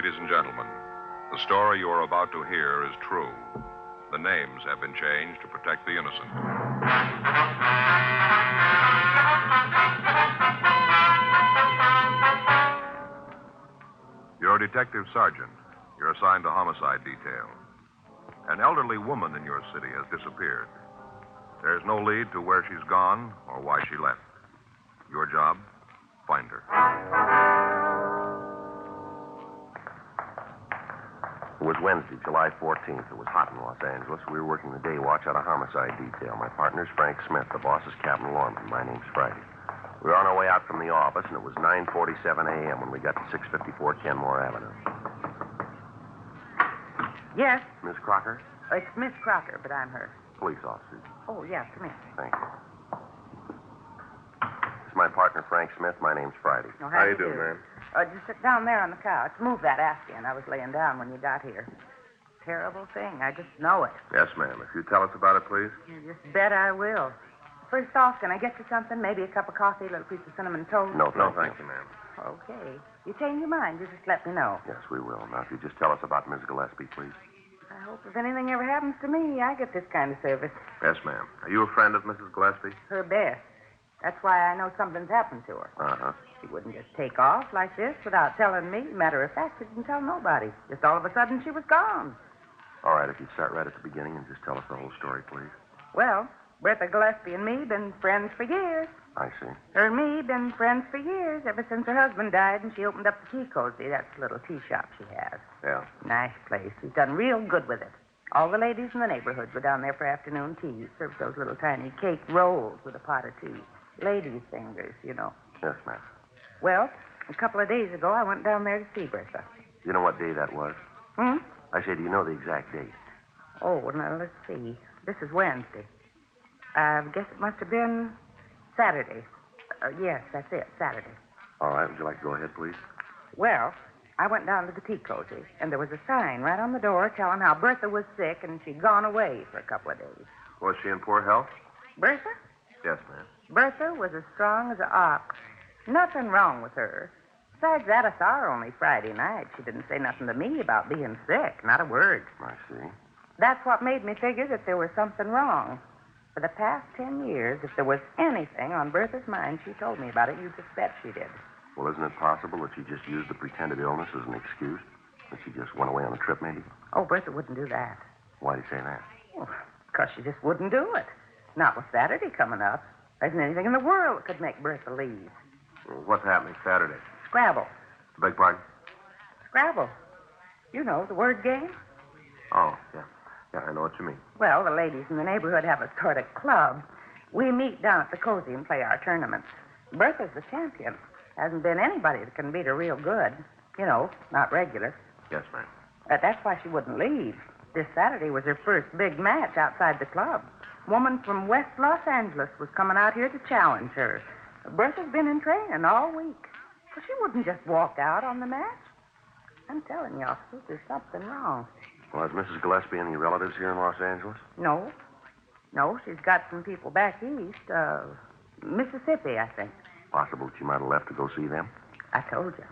ladies and gentlemen. The story you are about to hear is true. The names have been changed to protect the innocent. You're a detective sergeant. You're assigned to homicide detail. An elderly woman in your city has disappeared. There's no lead to where she's gone or why she left. Your job, find her. It was Wednesday, July 14th. It was hot in Los Angeles. We were working the day watch out of homicide detail. My partner's Frank Smith. The boss is Captain Lorman. My name's Friday. We were on our way out from the office, and it was 9:47 a.m. when we got to 654 Kenmore Avenue. Yes? Miss Crocker? It's Miss Crocker, but I'm her. Police officer. Oh, yeah, come in. Thank you. This is my partner, Frank Smith. My name's Friday. Oh, How you doing, ma'am? Just sit down there on the couch. Move that Afghan. I was laying down when you got here. Terrible thing. I just know it. Yes, ma'am. If you tell us about it, please. You just bet I will. First off, can I get you something? Maybe a cup of coffee, a little piece of cinnamon toast? No, thank you, ma'am. Okay. You change your mind, you just let me know. Yes, we will. Now, if you just tell us about Miss Gillespie, please. I hope if anything ever happens to me, I get this kind of service. Yes, ma'am. Are you a friend of Mrs. Gillespie? Her best. That's why I know something's happened to her. Uh-huh. She wouldn't just take off like this without telling me. Matter of fact, she didn't tell nobody. Just all of a sudden, she was gone. All right, if you'd start right at the beginning and just tell us the whole story, please. Well, Bertha Gillespie and me been friends for years. I see. Her and me been friends for years, ever since her husband died and she opened up the tea cozy. That's the little tea shop she has. Yeah. Nice place. She's done real good with it. All the ladies in the neighborhood were down there for afternoon tea. Served those little tiny cake rolls with a pot of tea. Ladies' fingers, you know. Yes, ma'am. Well, a couple of days ago, I went down there to see Bertha. You know what day that was? I say, do you know the exact date? Oh, now, let's see. This is Wednesday. I guess it must have been Saturday. Yes, that's it, Saturday. All right, would you like to go ahead, please? Well, I went down to the tea cozy, and there was a sign right on the door telling how Bertha was sick and she'd gone away for a couple of days. Was she in poor health? Bertha? Yes, ma'am. Bertha was as strong as an ox. Nothing wrong with her. Besides that, I saw her only Friday night. She didn't say nothing to me about being sick, not a word. I see. That's what made me figure that there was something wrong. For the past 10 years, if there was anything on Bertha's mind, she told me about it. You just bet she did. Well, isn't it possible that she just used the pretended illness as an excuse? That she just went away on a trip, maybe? Oh, Bertha wouldn't do that. Why do you say that? Well, because she just wouldn't do it. Not with Saturday coming up. There isn't anything in the world that could make Bertha leave. Well, what's happening Saturday? Scrabble. Beg pardon? Scrabble. You know, the word game. Oh, yeah. Yeah, I know what you mean. Well, the ladies in the neighborhood have a sort of club. We meet down at the cozy and play our tournaments. Bertha's the champion. Hasn't been anybody that can beat her real good. You know, not regular. Yes, ma'am. That's why she wouldn't leave. This Saturday was her first big match outside the club. A woman from West Los Angeles was coming out here to challenge her. Bertha's been in training all week. But she wouldn't just walk out on the match. I'm telling you, officers, there's something wrong. Well, has Mrs. Gillespie any relatives here in Los Angeles? No. No, she's got some people back east. Mississippi, I think. Possible she might have left to go see them? I told you.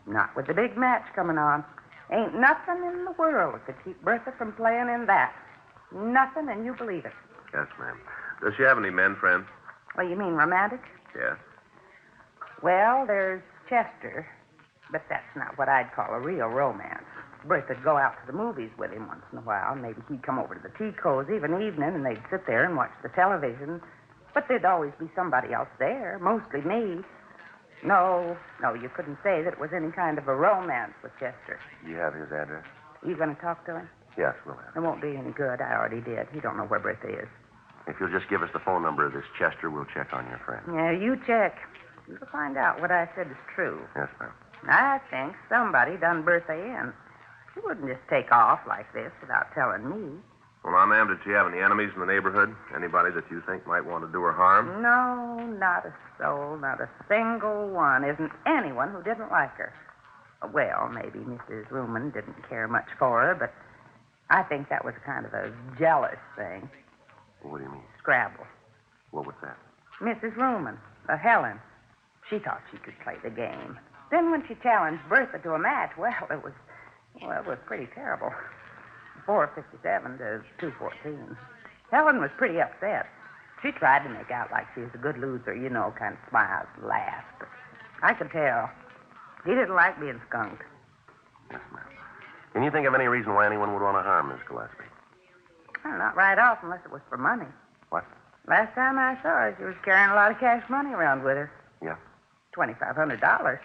Not with the big match coming on. Ain't nothing in the world that could keep Bertha from playing in that. Nothing, and you believe it. Yes, ma'am. Does she have any men friends? Well, you mean romantic? Yes. Well, there's Chester, but that's not what I'd call a real romance. Bertha'd go out to the movies with him once in a while. Maybe he'd come over to the tea cozy of an evening, and they'd sit there and watch the television. But there'd always be somebody else there, mostly me. No, you couldn't say that it was any kind of a romance with Chester. You have his address? You going to talk to him? Yes, we'll have it. It won't do you any good. I already did. He don't know where Bertha is. If you'll just give us the phone number of this Chester, we'll check on your friend. Yeah, you check. You'll find out what I said is true. Yes, ma'am. I think somebody done Bertha in. She wouldn't just take off like this without telling me. Well, now, ma'am, did she have any enemies in the neighborhood? Anybody that you think might want to do her harm? No, not a soul, not a single one. Isn't anyone who didn't like her. Well, maybe Mrs. Ruman didn't care much for her, but I think that was kind of a jealous thing. What do you mean? Scrabble. What was that? Mrs. Ruman, Helen. She thought she could play the game. Then when she challenged Bertha to a match, well, Well, it was pretty terrible. 4:57 to 2:14. Helen was pretty upset. She tried to make out like she was a good loser, kind of smiles and laughs. But I could tell. He didn't like being skunked. Yes, ma'am. Can you think of any reason why anyone would want to harm Miss Gillespie? Well, not right off unless it was for money. What? Last time I saw her, she was carrying a lot of cash money around with her. Yeah. $2,500.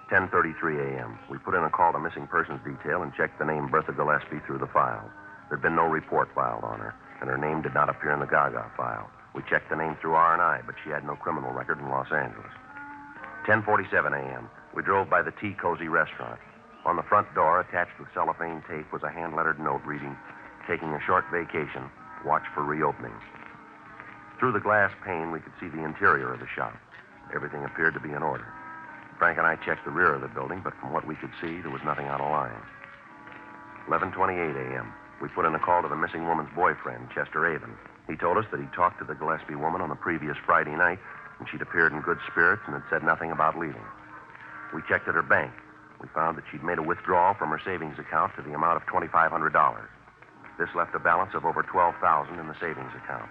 10:33 a.m. We put in a call to missing persons detail and checked the name Bertha Gillespie through the files. There'd been no report filed on her, and her name did not appear in the Gaga file. We checked the name through R&I, but she had no criminal record in Los Angeles. 10:47 a.m. We drove by the Tea Cozy restaurant. On the front door, attached with cellophane tape, was a hand-lettered note reading, "Taking a short vacation. Watch for reopening." Through the glass pane, we could see the interior of the shop. Everything appeared to be in order. Frank and I checked the rear of the building, but from what we could see, there was nothing out of line. 11:28 a.m. We put in a call to the missing woman's boyfriend, Chester Avon. He told us that he'd talked to the Gillespie woman on the previous Friday night, and she'd appeared in good spirits and had said nothing about leaving. We checked at her bank. We found that she'd made a withdrawal from her savings account to the amount of $2,500. This left a balance of over $12,000 in the savings account,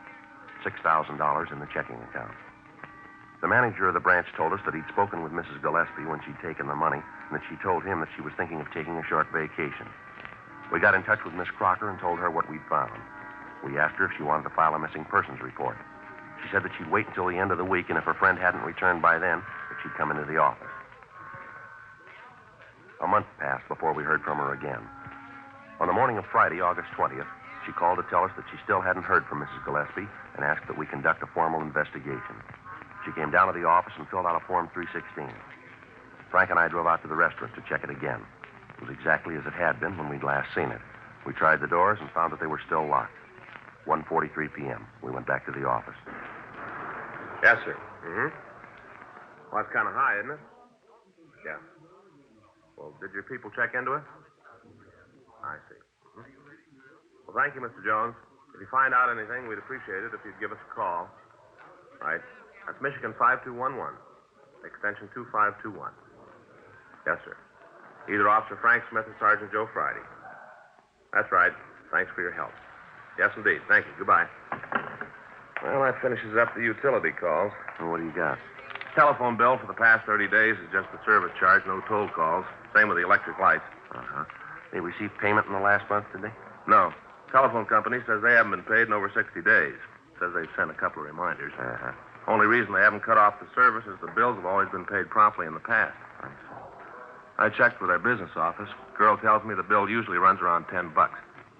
$6,000 in the checking account. The manager of the branch told us that he'd spoken with Mrs. Gillespie when she'd taken the money, and that she told him that she was thinking of taking a short vacation. We got in touch with Miss Crocker and told her what we'd found. We asked her if she wanted to file a missing persons report. She said that she'd wait until the end of the week, and if her friend hadn't returned by then, that she'd come into the office. A month passed before we heard from her again. On the morning of Friday, August 20th, she called to tell us that she still hadn't heard from Mrs. Gillespie and asked that we conduct a formal investigation. She came down to the office and filled out a Form 316. Frank and I drove out to the restaurant to check it again. It was exactly as it had been when we'd last seen it. We tried the doors and found that they were still locked. 1:43 p.m. We went back to the office. Yes, sir. Mm-hmm. Well, that's kind of high, isn't it? Yeah. Well, did your people check into it? I see. Mm-hmm. Well, thank you, Mr. Jones. If you find out anything, we'd appreciate it if you'd give us a call. Right. That's Michigan 5211, extension 2521. Yes, sir. Either Officer Frank Smith or Sergeant Joe Friday. That's right. Thanks for your help. Yes, indeed. Thank you. Goodbye. Well, that finishes up the utility calls. And what do you got? Telephone bill for the past 30 days is just the service charge, no toll calls. Same with the electric lights. Uh-huh. They received payment in the last month, did they? No. Telephone company says they haven't been paid in over 60 days. Says they've sent a couple of reminders. Uh-huh. Only reason they haven't cut off the service is the bills have always been paid promptly in the past. I checked with their business office. Girl tells me the bill usually runs around $10.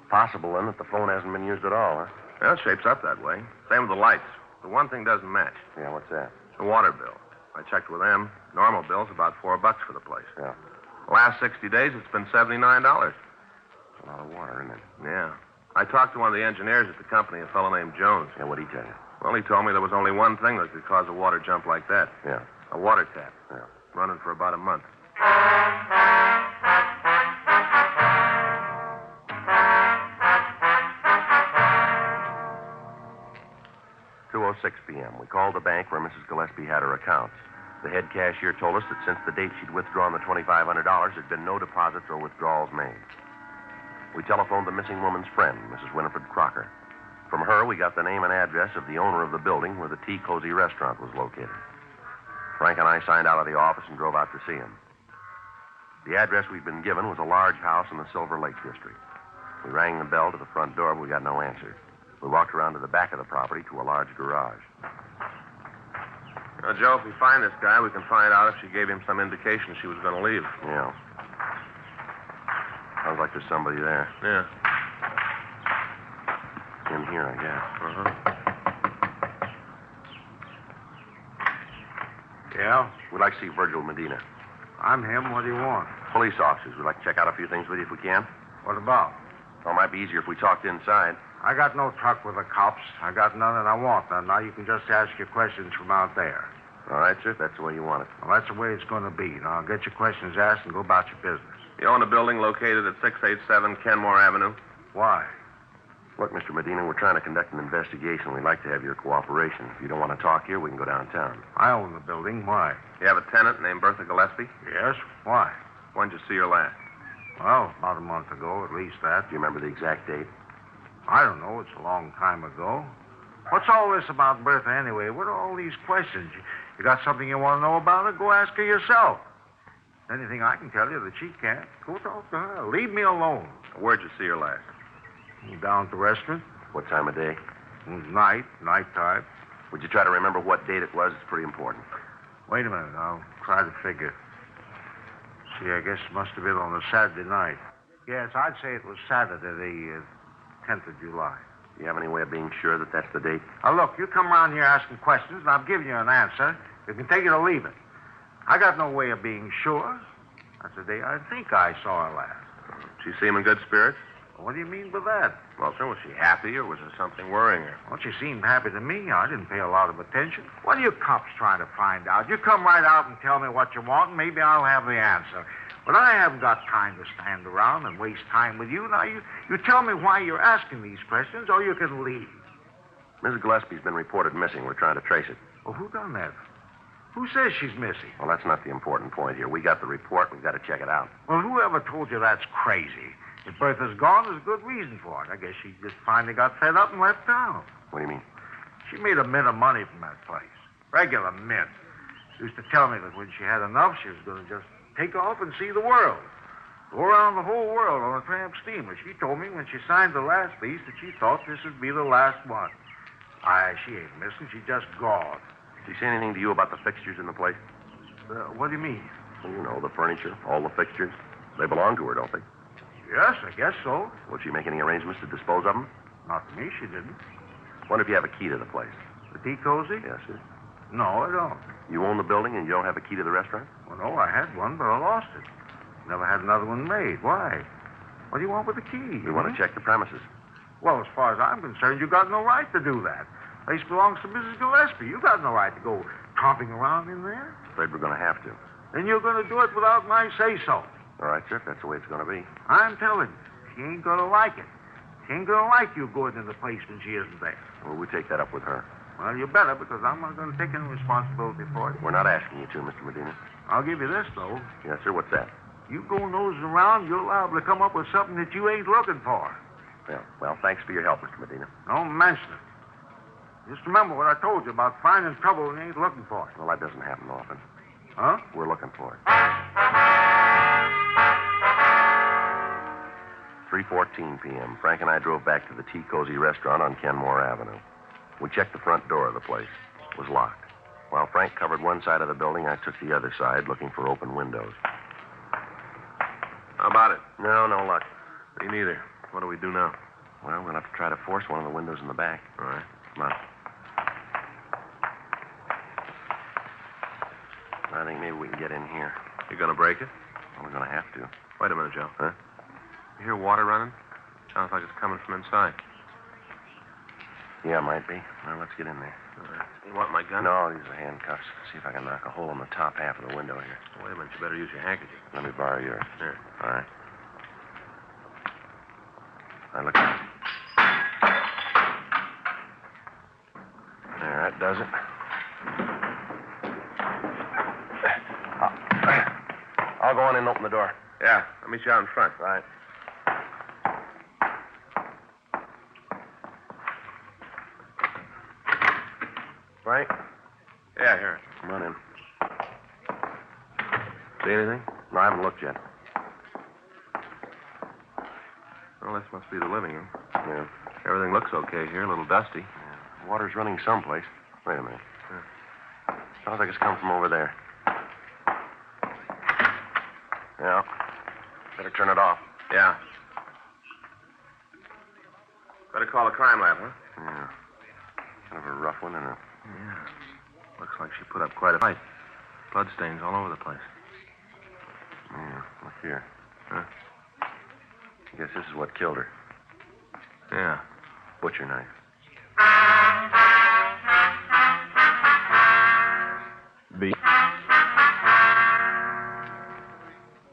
Possible, then, that the phone hasn't been used at all, huh? Well, it shapes up that way. Same with the lights. The one thing doesn't match. Yeah, what's that? The water bill. I checked with them. Normal bill's about $4 for the place. Yeah. The last 60 days, it's been $79. That's a lot of water, isn't it? Yeah. I talked to one of the engineers at the company, a fellow named Jones. Yeah, what'd he tell you? Well, he told me there was only one thing that could cause a water jump like that. Yeah. A water tap. Yeah. Running for about a month. 2:06 p.m. We called the bank where Mrs. Gillespie had her accounts. The head cashier told us that since the date she'd withdrawn the $2,500, there'd been no deposits or withdrawals made. We telephoned the missing woman's friend, Mrs. Winifred Crocker. From her, we got the name and address of the owner of the building where the Tea Cozy restaurant was located. Frank and I signed out of the office and drove out to see him. The address we'd been given was a large house in the Silver Lake district. We rang the bell to the front door, but we got no answer. We walked around to the back of the property to a large garage. Now, Joe, if we find this guy, we can find out if she gave him some indication she was going to leave. Yeah. Sounds like there's somebody there. Yeah. In here, I guess. Uh-huh. Yeah? We'd like to see Virgil Medina. I'm him. What do you want? Police officers. We'd like to check out a few things with you if we can. What about? Well, it might be easier if we talked inside. I got no truck with the cops. I got none and I want none. Now you can just ask your questions from out there. All right, sir. That's the way you want it. Well, that's the way it's going to be. Now get your questions asked and go about your business. You own a building located at 687 Kenmore Avenue? Why? Look, Mr. Medina, we're trying to conduct an investigation. We'd like to have your cooperation. If you don't want to talk here, we can go downtown. I own the building. Why? You have a tenant named Bertha Gillespie? Yes. Why? When did you see her last? Well, about a month ago, at least that. Do you remember the exact date? I don't know. It's a long time ago. What's all this about Bertha anyway? What are all these questions? You got something you want to know about her? Go ask her yourself. Anything I can tell you that she can't, go talk to her. Leave me alone. Where'd you see her last? Down at the restaurant. What time of day? It was nighttime. Would you try to remember what date it was? It's pretty important. Wait a minute. I'll try to figure. See, I guess it must have been on a Saturday night. Yes, I'd say it was Saturday, the 10th of July. Do you have any way of being sure that that's the date? Now, look, you come around here asking questions, and I've given you an answer. You can take it or leave it. I got no way of being sure. That's the day I think I saw her last. She seem in good spirits? What do you mean by that? Well, sir, was she happy or was there something worrying her? Well, she seemed happy to me. I didn't pay a lot of attention. What are you cops trying to find out? You come right out and tell me what you want, and maybe I'll have the answer. But I haven't got time to stand around and waste time with you. Now, you tell me why you're asking these questions, or you can leave. Mrs. Gillespie's been reported missing. We're trying to trace it. Well, who done that? Who says she's missing? Well, that's not the important point here. We got the report. We've got to check it out. Well, whoever told you that's crazy? If Bertha's gone, there's a good reason for it. I guess she just finally got fed up and left town. What do you mean? She made a mint of money from that place. Regular mint. She used to tell me that when she had enough, she was going to just take off and see the world. Go around the whole world on a tramp steamer. She told me when she signed the last lease that she thought this would be the last one. She ain't missing. She just gone. Did she say anything to you about the fixtures in the place? What do you mean? Well, you know, the furniture, all the fixtures. They belong to her, don't they? Yes, I guess so. Will she make any arrangements to dispose of them? Not to me, she didn't. Wonder if you have a key to the place. The tea cozy? Yes, sir. No, I don't. You own the building and you don't have a key to the restaurant? Well, no, I had one, but I lost it. Never had another one made. Why? What do you want with the key? We want to check the premises. Well, as far as I'm concerned, you got no right to do that. The place belongs to Mrs. Gillespie. You got no right to go tromping around in there. Afraid we're going to have to. Then you're going to do it without my say-so. All right, sir, if that's the way it's going to be. I'm telling you, she ain't going to like it. She ain't going to like you going in the place when she isn't there. Well, we take that up with her. Well, you better, because I'm not going to take any responsibility for it. We're not asking you to, Mr. Medina. I'll give you this, though. Yes, sir, what's that? You go nosing around, you're liable to come up with something that you ain't looking for. Well, thanks for your help, Mr. Medina. Don't mention it. Just remember what I told you about finding trouble when you ain't looking for it. Well, that doesn't happen often. Huh? We're looking for it. 3:14 p.m. Frank and I drove back to the Tea Cozy restaurant on Kenmore Avenue. We checked the front door of the place. It was locked. While Frank covered one side of the building, I took the other side, looking for open windows. How about it? No luck. Me neither. What do we do now? Well, we'll have to try to force one of the windows in the back. All right. Come on. I think maybe we can get in here. You gonna break it? Well, we're going to have to. Wait a minute, Joe. Huh? You hear water running? Sounds like it's coming from inside. Yeah, might be. Well, let's get in there. All right. You want my gun? No, these are handcuffs. See if I can knock a hole in the top half of the window here. Wait a minute. You better use your handkerchief. Let me borrow yours. Here. All right. Now, look. There, that does it. I'll go in and open the door. Yeah. I'll meet you out in front. Right. Frank? Yeah, here. Come on in. See anything? No, I haven't looked yet. Well, this must be the living room. Yeah. Everything looks okay here. A little dusty. Water's running someplace. Wait a minute. Sounds like it's come from over there. Yeah. Better turn it off. Yeah. Better call the crime lab, huh? Yeah. Kind of a rough one, isn't it? Yeah. Looks like she put up quite a fight. Bloodstains all over the place. Yeah. Look here. Huh? I guess this is what killed her. Yeah. Butcher knife. B.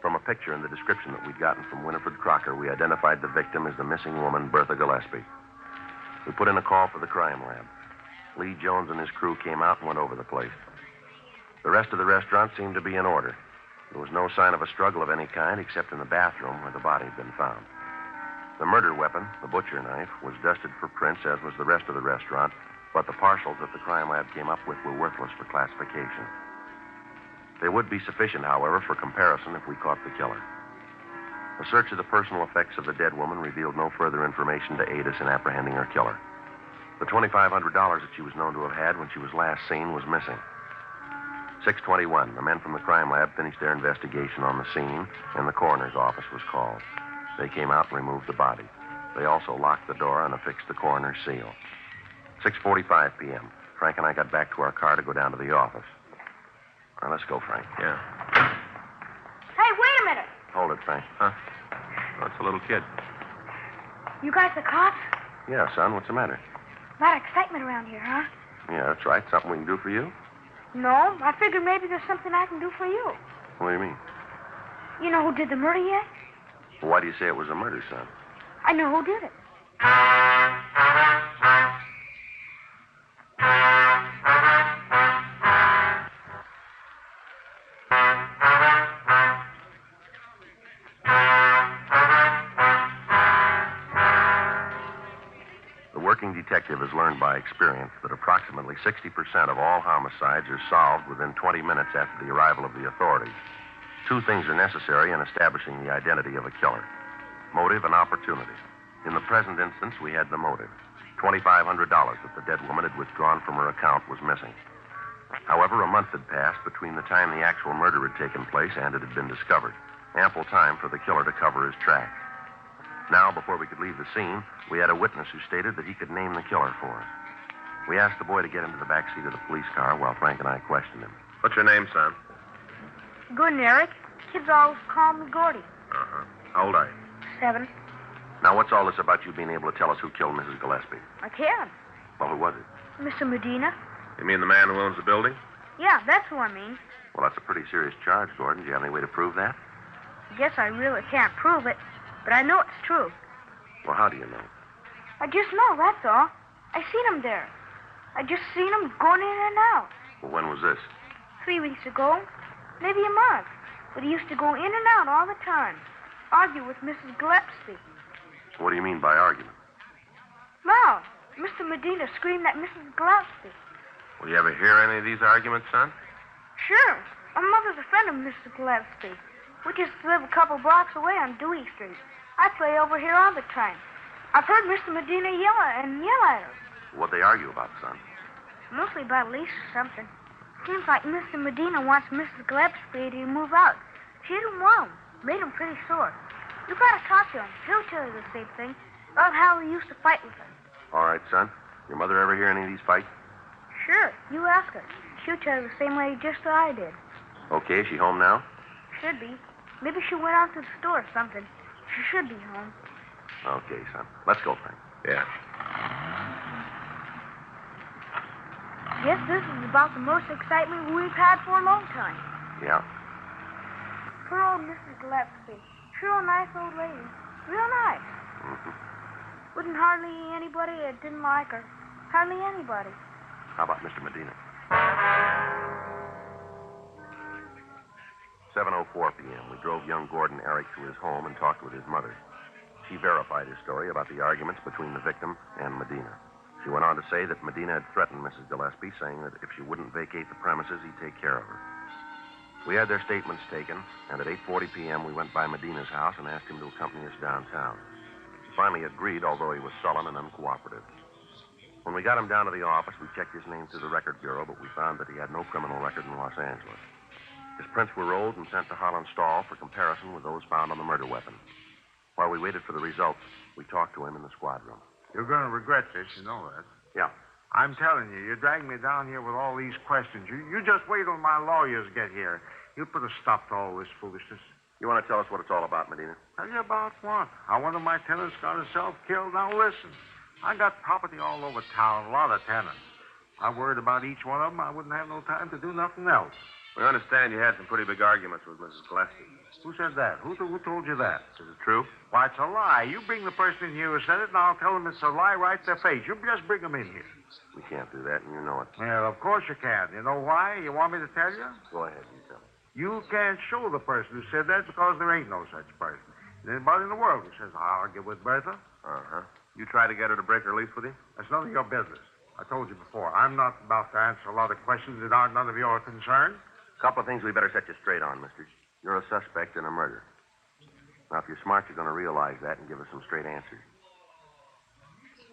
From a picture and the description that we'd gotten from Winifred Crocker, we identified the victim as the missing woman, Bertha Gillespie. We put in a call for the crime lab. Lee Jones and his crew came out and went over the place. The rest of the restaurant seemed to be in order. There was no sign of a struggle of any kind except in the bathroom where the body had been found. The murder weapon, the butcher knife, was dusted for prints, as was the rest of the restaurant, but the partials that the crime lab came up with were worthless for classification. They would be sufficient, however, for comparison if we caught the killer. A search of the personal effects of the dead woman revealed no further information to aid us in apprehending her killer. The $2,500 that she was known to have had when she was last seen was missing. 6:21, the men from the crime lab finished their investigation on the scene, and the coroner's office was called. They came out and removed the body. They also locked the door and affixed the coroner's seal. 6:45 p.m. Frank and I got back to our car to go down to the office. All right, let's go, Frank. Yeah. Hey, wait a minute. Hold it, Frank. Huh? Oh, it's a little kid. You guys the cops? Yeah, son, what's the matter? A lot of excitement around here, huh? Yeah, that's right. Something we can do for you? No, I figured maybe there's something I can do for you. What do you mean? You know who did the murder yet? Well, why do you say it was a murder, son? I know who did it. The working detective has learned by experience that approximately 60% of all homicides are solved within 20 minutes after the arrival of the authorities. Two things are necessary in establishing the identity of a killer: motive and opportunity. In the present instance, we had the motive. $2,500 that the dead woman had withdrawn from her account was missing. However, a month had passed between the time the actual murder had taken place and it had been discovered. Ample time for the killer to cover his tracks. Now, before we could leave the scene, we had a witness who stated that he could name the killer for us. We asked the boy to get into the back seat of the police car while Frank and I questioned him. What's your name, son? Good, Eric. Kids always call me Gordy. Uh-huh. How old are you? 7. Now, what's all this about you being able to tell us who killed Mrs. Gillespie? I can. Well, who was it? Mr. Medina? You mean the man who owns the building? Yeah, that's who I mean. Well, that's a pretty serious charge, Gordon. Do you have any way to prove that? Guess I really can't prove it, but I know it's true. Well, how do you know? I just know, that's all. I seen him there. I just seen him going in and out. Well, when was this? 3 weeks ago, maybe a month. But he used to go in and out all the time. Argue with Mrs. Gillespie. What do you mean by argument? Well, Mr. Medina screamed at Mrs. Gillespie. Will you ever hear any of these arguments, son? Sure. My mother's a friend of Mr. Gillespie. We just live a couple blocks away on Dewey Street. I play over here all the time. I've heard Mr. Medina yell at her. What'd they argue about, son? Mostly about a lease or something. Seems like Mr. Medina wants Mrs. Gillespie to move out. She didn't want him. Made him pretty sore. You gotta talk to him. He'll tell you the same thing about how he used to fight with her. All right, son. Your mother ever hear any of these fights? Sure. You ask her. She'll tell you the same way just as I did. Okay, is she home now? Should be. Maybe she went out to the store or something. She should be home. Okay, son. Let's go, Frank. Yeah. Guess this is about the most excitement we've had for a long time. Yeah. Poor old Mrs. Gillespie. Sure nice old lady. Real nice. Mm-hmm. Wouldn't hardly anybody that didn't like her. Hardly anybody. How about Mr. Medina? 7:04 p.m. We drove young Gordon Eric to his home and talked with his mother. She verified his story about the arguments between the victim and Medina. She went on to say that Medina had threatened Mrs. Gillespie, saying that if she wouldn't vacate the premises, he'd take care of her. We had their statements taken, and at 8:40 p.m. we went by Medina's house and asked him to accompany us downtown. He finally agreed, although he was sullen and uncooperative. When we got him down to the office, we checked his name through the record bureau, but we found that he had no criminal record in Los Angeles. His prints were rolled and sent to Holland Stahl for comparison with those found on the murder weapon. While we waited for the results, we talked to him in the squad room. You're going to regret this, you know that. Yeah. I'm telling you, you dragged me down here with all these questions. You just wait till my lawyers get here. You'll put a stop to all this foolishness. You want to tell us what it's all about, Medina? Tell you about what? How one of my tenants got himself killed? Now listen, I got property all over town, a lot of tenants. I worried about each one of them. I wouldn't have no time to do nothing else. We understand you had some pretty big arguments with Mrs. Gillespie. Who said that? Who told you that? Is it true? Why, it's a lie. You bring the person in here who said it, and I'll tell them it's a lie right to their face. You just bring them in here. We can't do that, and you know it. Well, of course you can. You know why? You want me to tell you? Go ahead, you tell me. You can't show the person who said that because there ain't no such person. There's anybody in the world who says, I'll argue with Bertha. Uh-huh. You try to get her to break her lease with you? That's none of your business. I told you before, I'm not about to answer a lot of questions that aren't none of your concern. A couple of things we better set you straight on, mister. You're a suspect in a murder. Now, if you're smart, you're going to realize that and give us some straight answers.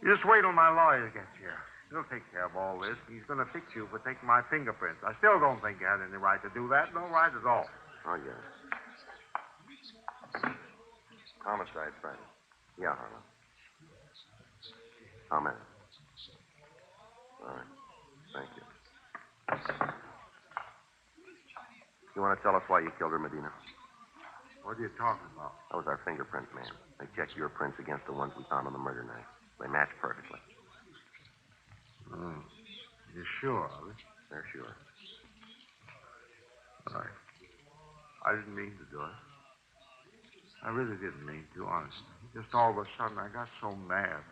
You just wait till my lawyer gets here. He'll take care of all this. He's going to fix you for taking my fingerprints. I still don't think you had any right to do that. No right at all. Oh, yes. Homicide, Friday. Yeah, Harlan. Amen. All right. Thank you. You want to tell us why you killed her, Medina? What are you talking about? That was our fingerprint man. They checked your prints against the ones we found on the murder night. They match perfectly. Oh. You sure of it? They're sure. All right. I didn't mean to do it. I really didn't mean to, honestly. Just all of a sudden, I got so mad.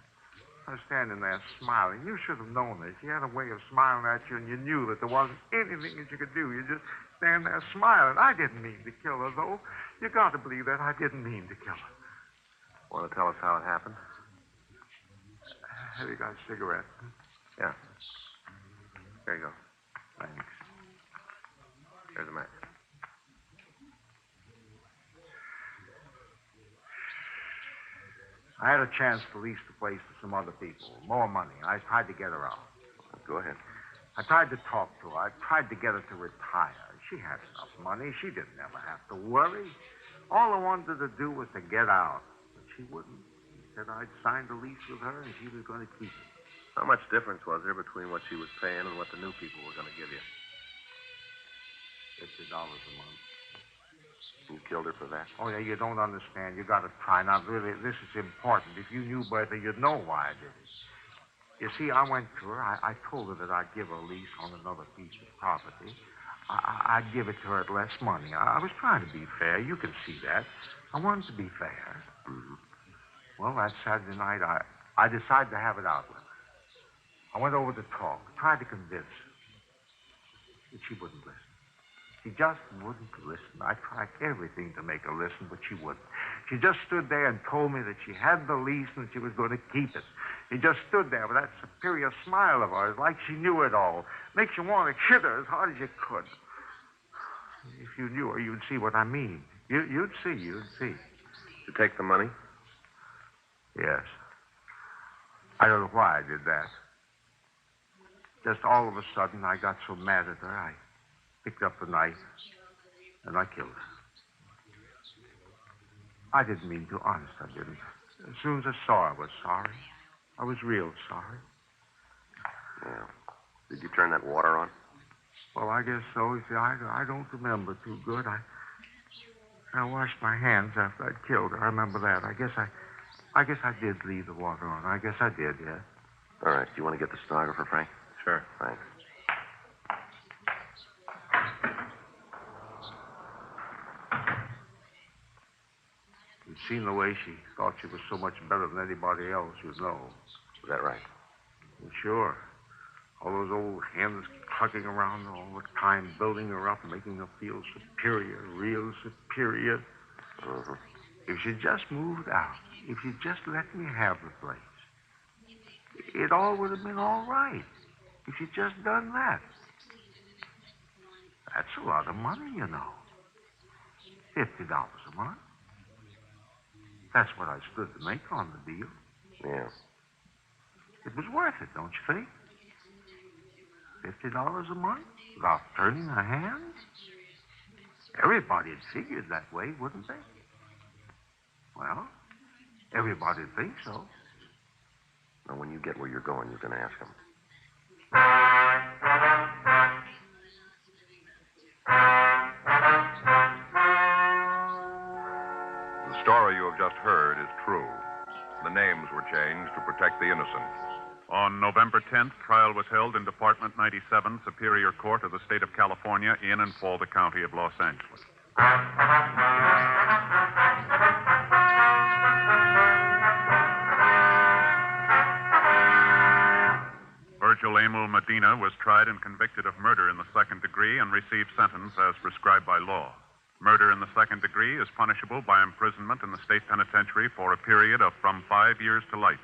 I was standing there smiling. You should have known this. She had a way of smiling at you, and you knew that there wasn't anything that you could do. You just stand there smiling. I didn't mean to kill her, though. You got to believe that I didn't mean to kill her. Want to tell us how it happened? Have you got a cigarette? Yeah. There you go. Thanks. Here's a match. I had a chance to lease the place to some other people. More money. I tried to get her out. Go ahead. I tried to talk to her. I tried to get her to retire. She had enough money. She didn't ever have to worry. All I wanted to do was to get out. But she wouldn't. She said I'd signed a lease with her and she was going to keep it. How much difference was there between what she was paying and what the new people were going to give you? $50 a month. You killed her for that? Oh, yeah, you don't understand. You got to try. Now, really, this is important. If you knew Bertha, you'd know why I did it. You see, I went to her. I told her that I'd give her a lease on another piece of property. I'd give it to her at less money. I was trying to be fair. You can see that. I wanted to be fair. Mm-hmm. Well, that Saturday night, I decided to have it out with her. I went over to talk, tried to convince her. But she wouldn't listen. She just wouldn't listen. I tried everything to make her listen, but she wouldn't. She just stood there and told me that she had the lease and that she was going to keep it. She just stood there with that superior smile of hers, like she knew it all. Makes you want to hit her as hard as you could. If you knew her, you'd see what I mean. You'd see. Did you take the money? Yes. I don't know why I did that. Just all of a sudden, I got so mad at her, I picked up the knife, and I killed her. I didn't mean to, honest, I didn't. As soon as I saw her, I was sorry. I was real sorry. Yeah. Did you turn that water on? Well, I guess so. You see, I don't remember too good. I washed my hands after I'd killed her. I remember that. I guess I did leave the water on. I guess I did, yeah. All right. Do you want to get the stenographer, Frank? Sure. Thanks. You'd seen the way she thought she was so much better than anybody else, you'd know. Is that right? Well, sure. All those old hens clucking around all the time, building her up, making her feel superior, real superior. Mm-hmm. If she just moved out, if she just let me have the place, it all would have been all right. If she'd just done that. That's a lot of money, you know. $50 a month. That's what I stood to make on the deal. Yeah. It was worth it, don't you think? $50 a month without turning her hand? Everybody'd figured that way, wouldn't they? Well, everybody'd think so. Now, when you get where you're going, you're going to ask him. The story you have just heard is true. The names were changed to protect the innocent. On November 10th, trial was held in Department 97, Superior Court of the State of California in and for the County of Los Angeles. Virgil Emil Medina was tried and convicted of murder in the second degree and received sentence as prescribed by law. Murder in the second degree is punishable by imprisonment in the state penitentiary for a period of from 5 years to life.